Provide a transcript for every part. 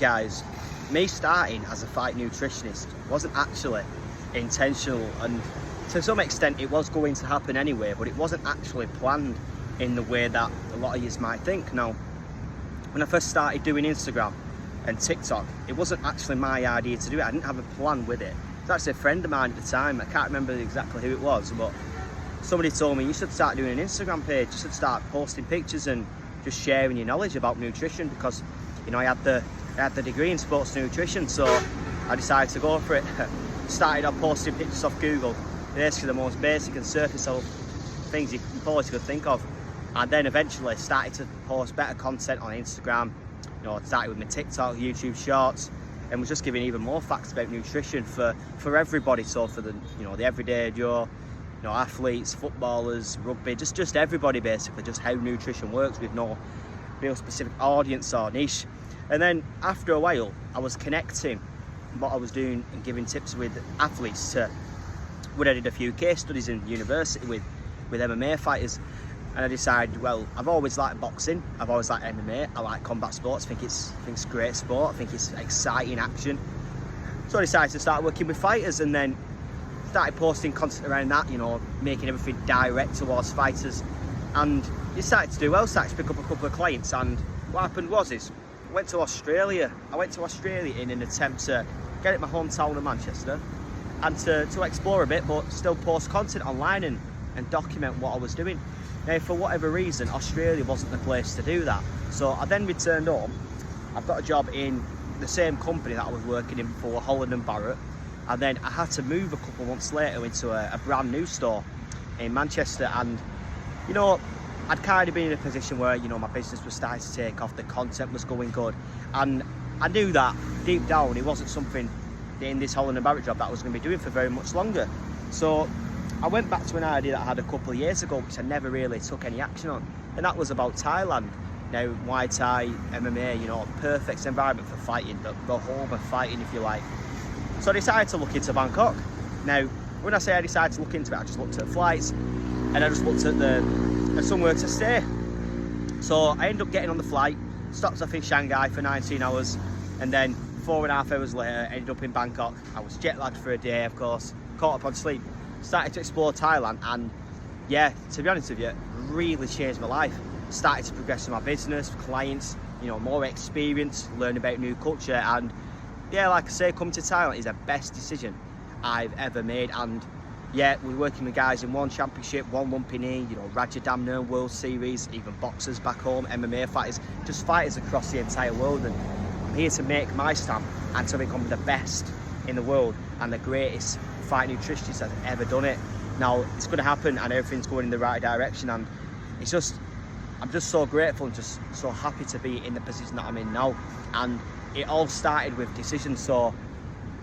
guys, me starting as a fight nutritionist wasn't actually intentional, and to some extent it was going to happen anyway, but it wasn't actually planned in the way that a lot of you might think. Now, when I first started doing Instagram and TikTok, it wasn't actually my idea to do it. I didn't have a plan with it. It was actually a friend of mine at the time. I can't remember exactly who it was, but somebody told me, you should start doing an Instagram page. You should start posting pictures and just sharing your knowledge about nutrition, because, you know, I had the degree in sports nutrition, so I decided to go for it. Started off posting pictures off Google, basically the most basic and surface level things you probably could think of, and then eventually started to post better content on Instagram. You know, started with my TikTok, YouTube Shorts, and was just giving even more facts about nutrition for everybody. So for the, you know, the everyday Joe, you know, athletes, footballers, rugby, just everybody basically, just how nutrition works with no real specific audience or niche. And then after a while, I was connecting what I was doing and giving tips with athletes to when I did a few case studies in university with MMA fighters. And I decided, well, I've always liked boxing, I've always liked MMA, I like combat sports, I think it's great sport, I think it's exciting action. So I decided to start working with fighters, and then started posting content around that, you know, making everything direct towards fighters. And it started to do well, started to pick up a couple of clients, and what happened was I went to Australia in an attempt to get it my hometown of Manchester, and to explore a bit, but still post content online and document what I was doing. Now, for whatever reason, Australia wasn't the place to do that. So I then returned home. I've got a job in the same company that I was working in before, Holland & Barrett. And then I had to move a couple of months later into a brand new store in Manchester. And, you know, I'd kind of been in a position where, you know, my business was starting to take off, the content was going good. And I knew that deep down it wasn't something in this Holland & Barrett job that I was going to be doing for very much longer. So I went back to an idea that I had a couple of years ago, which I never really took any action on, and that was about Thailand. Now, Muay Thai, MMA, you know, perfect environment for fighting, the home of fighting, if you like. So I decided to look into Bangkok. Now, when I say I decided to look into it, I just looked at flights, and I just looked at somewhere to stay. So I ended up getting on the flight, stopped off in Shanghai for 19 hours, and then 4.5 hours later, ended up in Bangkok. I was jet lagged for a day, of course, caught up on sleep. Started to explore Thailand, and yeah, to be honest with you, really changed my life. Started to progress in my business, clients, you know, more experience, learn about new culture, and yeah, like I say, coming to Thailand is the best decision I've ever made. And yeah, we're working with guys in one championship, one Lumpini, you know, Raja Damner, World Series, even boxers back home, MMA fighters, just fighters across the entire world. And I'm here to make my stamp and to become the best in the world and the greatest fight nutritionist that's ever done it. Now, it's going to happen, and everything's going in the right direction, and I'm just so grateful and just so happy to be in the position that I'm in now. And it all started with decisions. So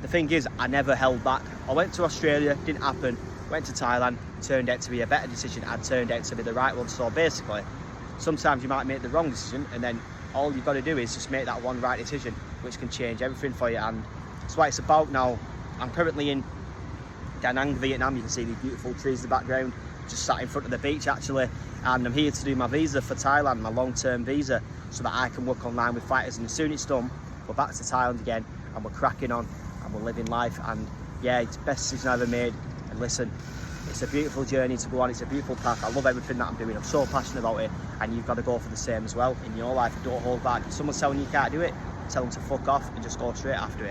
the thing is, I never held back. I went to Australia, didn't happen. Went to Thailand, turned out to be a better decision, and turned out to be the right one. So basically, sometimes you might make the wrong decision, and then all you've got to do is just make that one right decision, which can change everything for you. And that's what it's about now. I'm currently in Da Nang, Vietnam. You can see these beautiful trees in the background, just sat in front of the beach actually, and I'm here to do my visa for Thailand, my long-term visa, so that I can work online with fighters. And as soon as it's done, we're back to Thailand again, and we're cracking on, and we're living life. And yeah, it's the best decision I've ever made. And listen, it's a beautiful journey to go on, it's a beautiful path. I love everything that I'm doing, I'm so passionate about it, and you've got to go for the same as well in your life. Don't hold back. If someone's telling you can't do it, tell them to fuck off and just go straight after it.